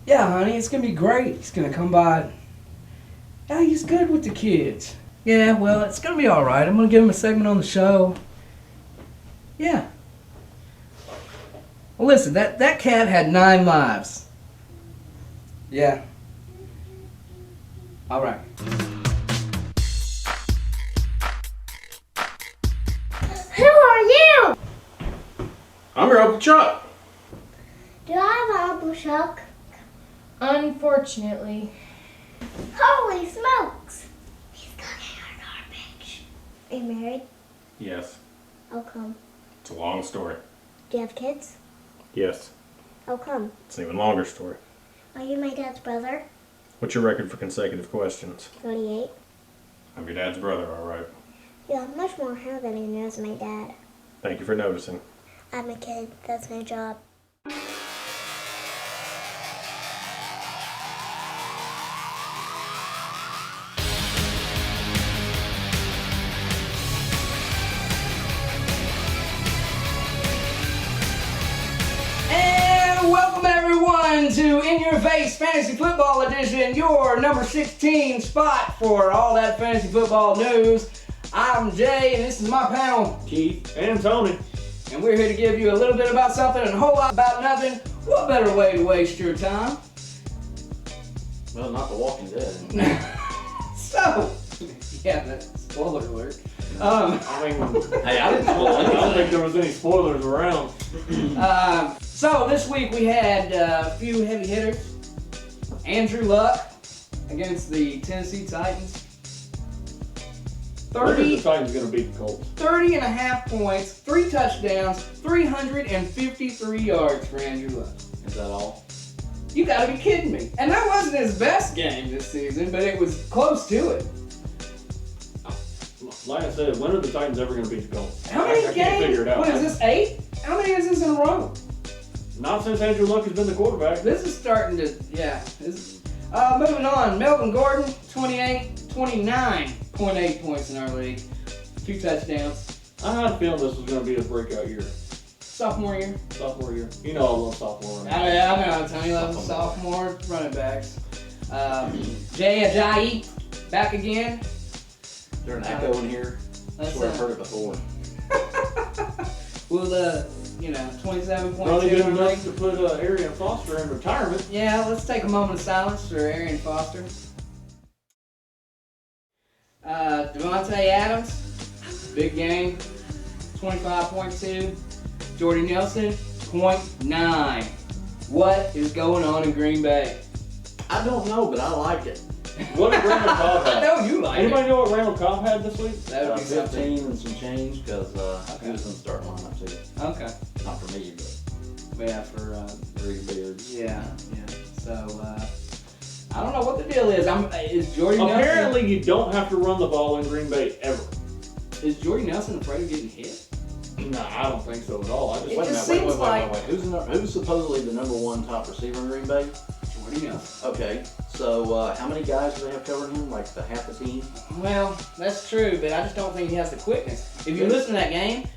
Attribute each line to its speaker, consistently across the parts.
Speaker 1: Yeah, honey, it's gonna be great. He's gonna come by. Yeah, he's good with the kids. Yeah, well, it's gonna be all right. I'm gonna give him a segment on the show. Yeah. Well, listen, that cat had 9 lives. Yeah. All right.
Speaker 2: Who are you?
Speaker 3: I'm your Uncle Chuck.
Speaker 2: Do I have an Uncle Chuck?
Speaker 4: Unfortunately.
Speaker 2: Holy smokes! He's cooking our garbage. Are you married?
Speaker 3: Yes.
Speaker 2: How come?
Speaker 3: It's a long story.
Speaker 2: Do you have kids?
Speaker 3: Yes.
Speaker 2: How come?
Speaker 3: It's an even longer story.
Speaker 2: Are you my dad's brother?
Speaker 3: What's your record for consecutive questions?
Speaker 2: 28.
Speaker 3: I'm your dad's brother, all right.
Speaker 2: You have much more hair than he knows my dad.
Speaker 3: Thank you for noticing.
Speaker 2: I'm a kid. That's my job.
Speaker 1: And welcome everyone to In Your Face Fantasy Football Edition, your number 16 spot for all that fantasy football news. I'm Jay, and this is my panel,
Speaker 3: Keith and Tony.
Speaker 1: and we're here to give you a little bit about something and a whole lot about nothing. What better way to waste your time?
Speaker 5: Well, not The Walking Dead.
Speaker 1: So, yeah, that's spoiler alert.
Speaker 3: I mean,
Speaker 5: Hey, I didn't spoil
Speaker 3: I don't
Speaker 5: anything.
Speaker 3: think there was any spoilers around.
Speaker 1: So this week we had a few heavy hitters. Andrew Luck against the Tennessee Titans.
Speaker 3: I think the Titans going to beat the Colts.
Speaker 1: 30 and a half points, 3 touchdowns, 353 yards for Andrew Luck.
Speaker 5: Is that all?
Speaker 1: You gotta be kidding me. And that wasn't his best game this season, but it was close to it.
Speaker 3: Like I said, when are the Titans ever going to beat the Colts?
Speaker 1: How many
Speaker 3: I can't
Speaker 1: games?
Speaker 3: figure it out.
Speaker 1: What is this, 8? How many is this in a row?
Speaker 3: Not since Andrew Luck has been the quarterback.
Speaker 1: This is starting to, yeah. Moving on, Melvin Gordon, 29.8 points in our league. 2 touchdowns.
Speaker 3: I had a feeling this was going to be a breakout year.
Speaker 1: Sophomore year.
Speaker 3: Sophomore year. You know I love sophomore running backs.
Speaker 1: I know, Tony loves sophomore running backs. Jay Ajayi, back again.
Speaker 5: Is there an echo in here? I swear I've heard it before.
Speaker 1: With 27
Speaker 3: Probably
Speaker 1: points
Speaker 3: good
Speaker 1: in our
Speaker 3: enough
Speaker 1: league.
Speaker 3: to put Arian Foster in retirement.
Speaker 1: Yeah, let's take a moment of silence for Arian Foster. Devontae Adams, big game, 25.2. Jordy Nelson, 0.9. What is going on in Green Bay?
Speaker 5: I don't know, but I like it.
Speaker 3: What did Randall Cobb
Speaker 1: I
Speaker 3: have?
Speaker 1: know you like
Speaker 3: Anybody
Speaker 1: it.
Speaker 3: know what Randall Cobb had this week?
Speaker 1: That would be something.
Speaker 5: 15 and some change, because he was in the starting lineup too.
Speaker 1: Okay.
Speaker 5: Not for me, but
Speaker 1: Yeah, for
Speaker 5: Greg Beards.
Speaker 1: yeah. So I don't know what the deal is. Is Jordy Nelson?
Speaker 3: Apparently, you don't have to run the ball in Green Bay ever.
Speaker 1: Is Jordy Nelson afraid of getting hit?
Speaker 3: No, I don't think so at all. I just
Speaker 1: It
Speaker 5: Wait a
Speaker 1: just
Speaker 5: minute,
Speaker 1: seems like-
Speaker 5: wait. Who's supposedly the #1 top receiver in Green Bay?
Speaker 1: Jordy Nelson.
Speaker 5: Okay, so how many guys do they have covering him? Like the half the team?
Speaker 1: Well, that's true, but I just don't think he has the quickness. If you listen to that game,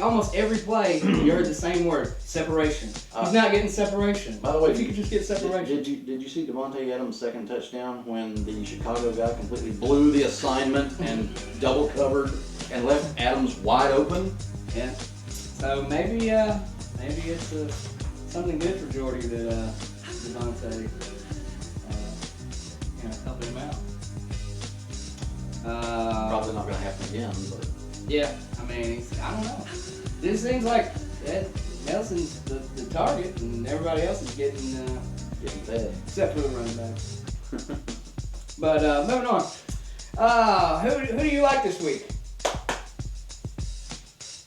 Speaker 1: almost every play, you heard the same word: separation. He's not getting separation.
Speaker 5: By the way,
Speaker 1: if you could just get separation.
Speaker 5: Did you see Devontae Adams' second touchdown when the Chicago guy completely blew the assignment and double covered and left Adams wide open?
Speaker 1: Yeah. So maybe it's something good for Jordy that Devontae helping him out.
Speaker 5: Probably not going to happen again, but
Speaker 1: Yeah, I mean, I don't know. This seems like Nelson's the target, and everybody else is getting
Speaker 5: fed.
Speaker 1: except for the running backs. But moving on. Who do you like this week?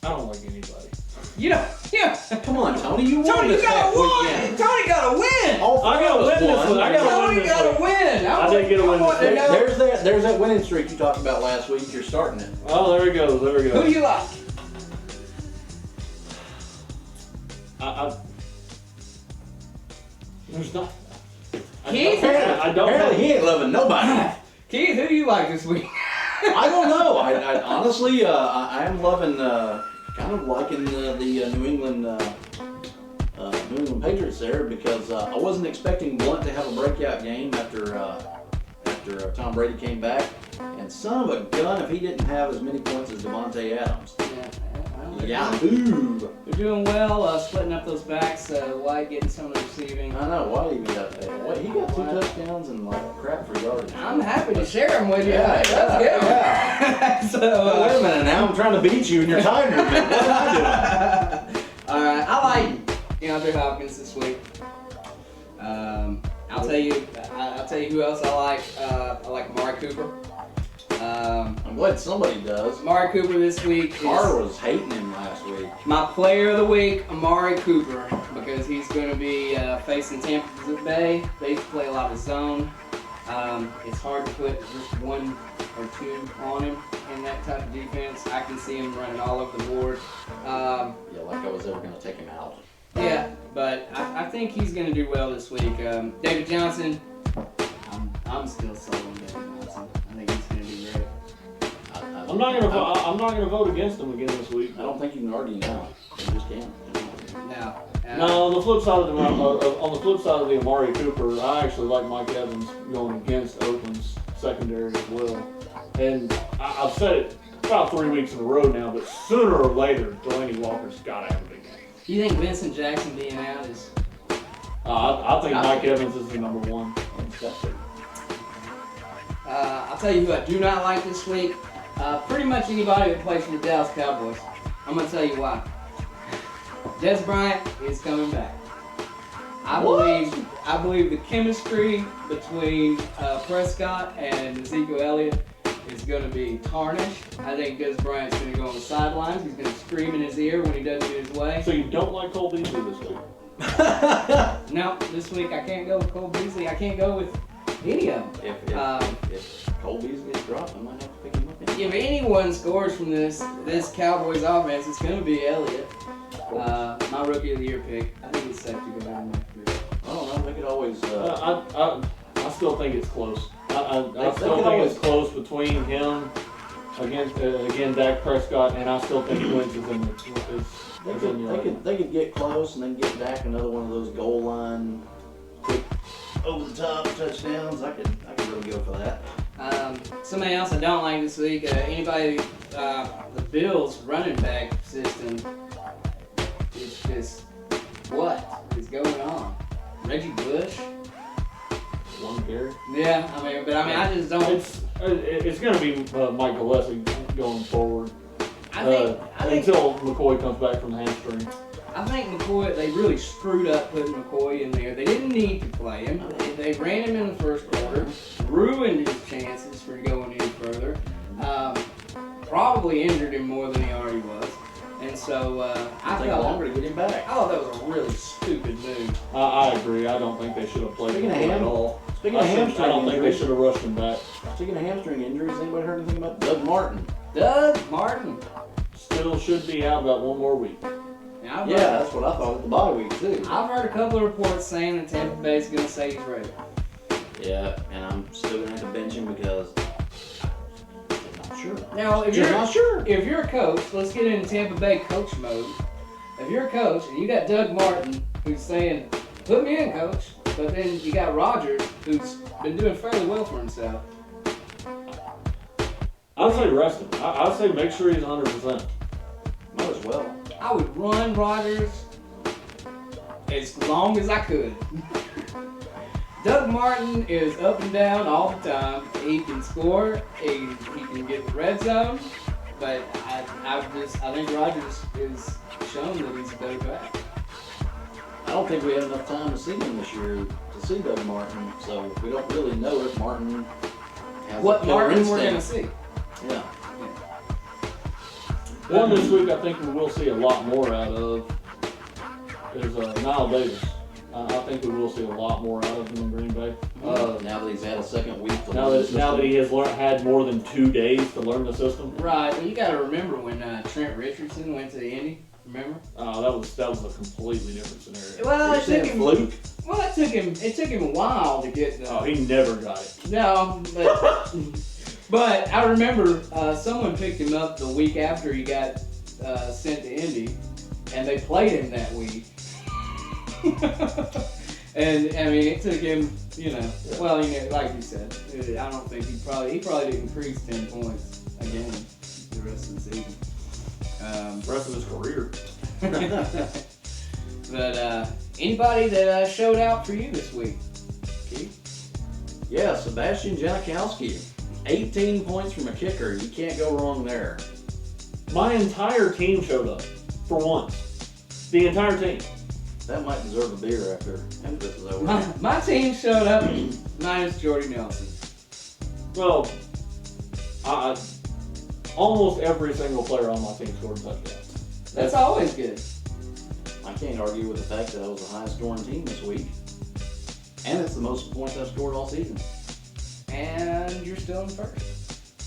Speaker 3: I don't like anybody.
Speaker 1: You know, yeah.
Speaker 5: Come on, Tony, you won
Speaker 1: Tony, you
Speaker 5: this
Speaker 1: gotta
Speaker 5: half
Speaker 1: win.
Speaker 5: weekend.
Speaker 1: Tony gotta win.
Speaker 5: All
Speaker 3: I gotta
Speaker 5: three of us
Speaker 3: win this
Speaker 5: won.
Speaker 3: one. I gotta
Speaker 1: Tony
Speaker 3: win this
Speaker 1: gotta
Speaker 3: week.
Speaker 1: win.
Speaker 3: I did get a win
Speaker 1: want
Speaker 3: this
Speaker 1: to know.
Speaker 5: There's that winning streak you talked about last week. You're starting it.
Speaker 3: Oh, there we go. There we
Speaker 1: Who
Speaker 3: go.
Speaker 1: do you like?
Speaker 3: There's not.
Speaker 1: Keith?
Speaker 3: I don't
Speaker 5: Apparently, he ain't loving nobody.
Speaker 1: Keith, who do you like this week?
Speaker 5: I don't know. I honestly, I am loving, kind of liking the New England New England Patriots there because I wasn't expecting Blunt to have a breakout game after Tom Brady came back. And son of a gun, if he didn't have as many points as Devontae Adams. Yahoo!
Speaker 1: They're doing well, splitting up those backs. White getting some of the receiving.
Speaker 5: I know, White even got that. He got 2 touchdowns and like crap for yardage.
Speaker 1: I'm happy to share them with you.
Speaker 5: Yeah,
Speaker 1: Hey, let's get 'em.
Speaker 5: yeah.
Speaker 1: So,
Speaker 5: Wait a minute now, I'm trying to beat you and you're tied with me. What am I doing?
Speaker 1: all right, I like DeAndre Hopkins this week. I'll tell you who else I like. I like Amari Cooper.
Speaker 5: I'm glad somebody does.
Speaker 1: Amari Cooper this week.
Speaker 5: Carr was hating him last week.
Speaker 1: My player of the week, Amari Cooper, because he's going to be facing Tampa Bay. They play a lot of zone. It's hard to put just 1 or 2 on him in that type of defense. I can see him running all over the board.
Speaker 5: Yeah, like I was ever going to take him out.
Speaker 1: Yeah, but I think he's going to do well this week. David Johnson, I'm still sold on David Johnson. I think he's going to do great.
Speaker 3: I'm not gonna vote against him again this week.
Speaker 5: I don't think you can argue now. You just can't.
Speaker 1: No.
Speaker 3: No, on the flip side of the Amari Cooper, I actually like Mike Evans going against Oakland's secondary as well. And I've said it about 3 weeks in a row now, but sooner or later, Delaney Walker's got to have a big game.
Speaker 1: You think Vincent Jackson being out is?
Speaker 3: I think Mike Evans is the number 1.
Speaker 1: I'll tell you who I do not like this week. Pretty much anybody that plays for the Dallas Cowboys. I'm going to tell you why. Des Bryant is coming back. I believe the chemistry between Prescott and Ezekiel Elliott is going to be tarnished. I think Des Bryant's going to go on the sidelines. He's going to scream in his ear when he doesn't get his way.
Speaker 3: So you don't like Cole Beasley this week?
Speaker 1: No, this week I can't go with Cole Beasley. I can't go with any of them.
Speaker 5: If Cole Beasley gets dropped, I might have to pick him up.
Speaker 1: If anyone scores from this Cowboys offense, it's going to be Elliott. My rookie of the year pick. I think it's safe to go down next year.
Speaker 5: I don't know. They could always.
Speaker 3: I still think it's close. I
Speaker 5: They
Speaker 3: still
Speaker 5: could
Speaker 3: think
Speaker 5: always-
Speaker 3: it's close between him again Dak Prescott, and I still think Wentz is in the.
Speaker 5: They could get close and then get back another one of those goal line, quick, over the top touchdowns. I could really go for that.
Speaker 1: Somebody else I don't like this week. The Bills running back system is just what is going on? Reggie Bush.
Speaker 3: One carry.
Speaker 1: Yeah, I just don't.
Speaker 3: It's going to be Mike Gillespie going forward.
Speaker 1: I think
Speaker 3: until McCoy comes back from the hamstring.
Speaker 1: I think McCoy, they really screwed up putting McCoy in there. They didn't need to play him. They ran him in the first quarter, ruined his chances for going any further. Probably injured him more than he already was. And so I
Speaker 5: Take
Speaker 1: thought
Speaker 5: longer to get him back.
Speaker 1: I thought that was a really stupid move.
Speaker 3: I agree. I don't think they should have played
Speaker 5: Speaking
Speaker 3: him
Speaker 5: of
Speaker 3: at all.
Speaker 5: Speaking of hamstring
Speaker 3: I don't think they
Speaker 5: injuries,
Speaker 3: should have rushed him back.
Speaker 5: speaking of hamstring injuries, anybody heard anything about Doug Martin?
Speaker 1: Doug Martin.
Speaker 3: Still should be out about 1 more week.
Speaker 1: Now,
Speaker 5: Yeah, that's what I thought at the bye week too.
Speaker 1: I've heard a couple of reports saying that Tampa Bay's going to say he's ready.
Speaker 5: Yeah, and I'm still gonna have to bench him because I'm not sure.
Speaker 1: Now, if
Speaker 5: Just not sure.
Speaker 1: you're a coach, let's get into Tampa Bay coach mode. If you're a coach and you got Doug Martin who's saying, "Put me in, coach," but then you got Rodgers who's been doing fairly well for himself.
Speaker 3: I'd say rest him. I'd say make sure he's 100%.
Speaker 5: Might as well.
Speaker 1: I would run Rodgers as long as I could. Doug Martin is up and down all the time. He can score. He can get the red zone. But I think Rodgers is shown that he's a better back.
Speaker 5: I don't think we had enough time to see him this year to see Doug Martin, so we don't really know if Martin has
Speaker 1: What
Speaker 5: a killer
Speaker 1: Martin we're
Speaker 5: instinct.
Speaker 1: going to see.
Speaker 5: Yeah.
Speaker 3: One this week I think we will see a lot more out of is Nile Davis. I think we will see a lot more out of him in Green Bay.
Speaker 5: Now that he's had a second week to
Speaker 3: Now
Speaker 5: learn the
Speaker 3: that
Speaker 5: system.
Speaker 3: he has had more than 2 days to learn the system.
Speaker 1: Right. Well, you got to remember when Trent Richardson went to Indy. Remember?
Speaker 3: That was a completely different scenario.
Speaker 1: Well,
Speaker 5: You're saying fluke?
Speaker 1: Well, it took him a while to get the.
Speaker 3: Oh, he never got it.
Speaker 1: No, but I remember someone picked him up the week after he got sent to Indy, and they played him that week. And I mean, it took him, well, like you said, I don't think he probably didn't increase 10 points a game the rest of the season.
Speaker 3: Rest of his career.
Speaker 1: But anybody that showed out for you this week, Keith?
Speaker 5: Yeah, Sebastian Janikowski, 18 points from a kicker. You can't go wrong there.
Speaker 3: My entire team showed up for once. The entire team.
Speaker 5: That might deserve a beer after this is over.
Speaker 1: My team showed up minus Jordy Nelson.
Speaker 3: Well, I almost every single player on my team scored a touchdown.
Speaker 1: That's always good.
Speaker 5: I can't argue with the fact that I was the highest scoring team this week. And it's the most points I've scored all season.
Speaker 1: And you're still in first.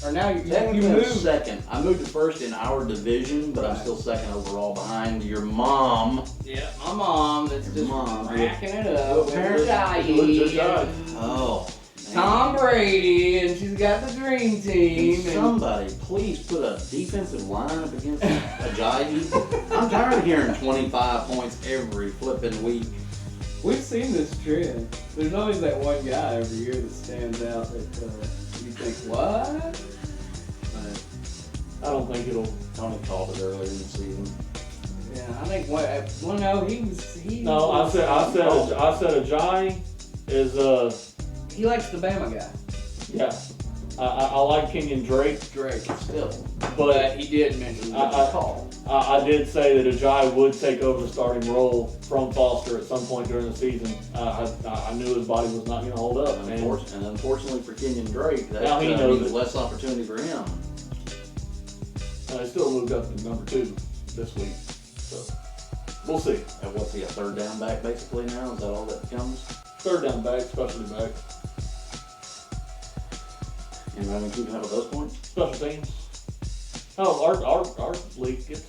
Speaker 1: Or now you
Speaker 5: Technically, I'm
Speaker 1: moved.
Speaker 5: second. I moved to first in our division, but I'm still second overall behind your mom.
Speaker 1: Yeah, my mom that's just racking it up with her
Speaker 3: Apparently.
Speaker 5: Oh. man.
Speaker 1: Tom Brady, and she's got the dream team.
Speaker 5: Can somebody please put a defensive line up against Ajayi? I'm tired of hearing 25 points every flipping week.
Speaker 1: We've seen this trend. There's always that one guy every year that stands out that you think, what?
Speaker 3: I don't think it'll.
Speaker 5: Tony called it earlier in the season.
Speaker 1: Yeah, I think no, he.
Speaker 3: No, I said Ajayi is
Speaker 1: He likes the Bama guy.
Speaker 3: yeah. I like Kenyon Drake,
Speaker 5: Still.
Speaker 3: but
Speaker 1: He did mention
Speaker 3: I did say that Ajayi would take over the starting role from Foster at some point during the season. I knew his body was not going to hold up.
Speaker 5: And unfortunately for Kenyon Drake, that
Speaker 3: Now he knows
Speaker 5: means
Speaker 3: it.
Speaker 5: less opportunity for him.
Speaker 3: He still moved up to number 2 this week. So we'll see.
Speaker 5: And what's he, a third down back basically now? Is that all that comes?
Speaker 3: Third down back, specialty back,
Speaker 5: Anybody been keeping up with those points?
Speaker 3: special teams. Oh, our league gets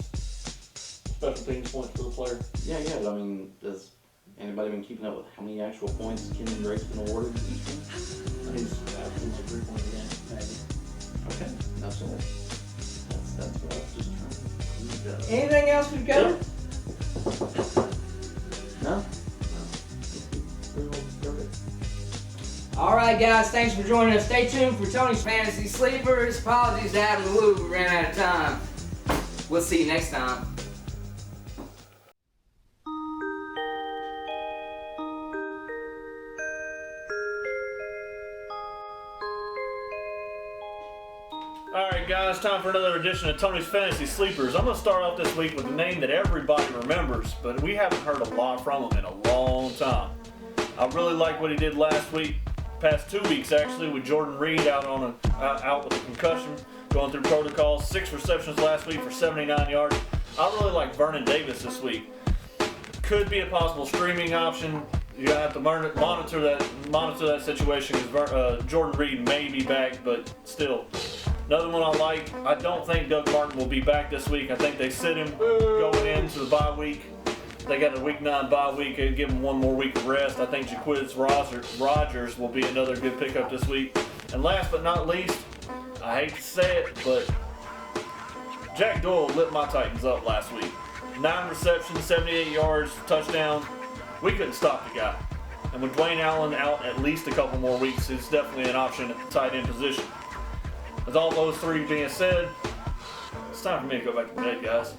Speaker 3: special teams points for the player.
Speaker 5: Yeah, but I mean, has anybody been keeping up with how many actual points Kenyon Drake's been awarded each game?
Speaker 3: He's averaging 3 points a game, maybe.
Speaker 5: Okay, that's all. That's what I was just trying to.
Speaker 1: Anything else we've covered?
Speaker 5: No?
Speaker 1: All right, guys, thanks for joining us. Stay tuned for Tony's Fantasy Sleepers. Apologies to Adam and Lou, we ran out of time. We'll see you next time.
Speaker 3: Alright guys, time for another edition of Tony's Fantasy Sleepers. I'm going to start off this week with a name that everybody remembers, but we haven't heard a lot from him in a long time. I really like what he did last week, past 2 weeks actually, with Jordan Reed out with a concussion, going through protocols. 6 receptions last week for 79 yards. I really like Vernon Davis this week. Could be a possible streaming option. You have to monitor that situation because Jordan Reed may be back, but still. Another one I like, I don't think Doug Martin will be back this week. I think they sit him going into the bye week. They got a week 9 bye week, and give him one more week of rest. I think Jaquiz Rogers will be another good pickup this week. And last but not least, I hate to say it, but Jack Doyle lit my Titans up last week. 9 receptions, 78 yards, touchdown. We couldn't stop the guy. And with Dwayne Allen out at least a couple more weeks, it's definitely an option at the tight end position. With all those 3 being said, it's time for me to go back to bed, guys.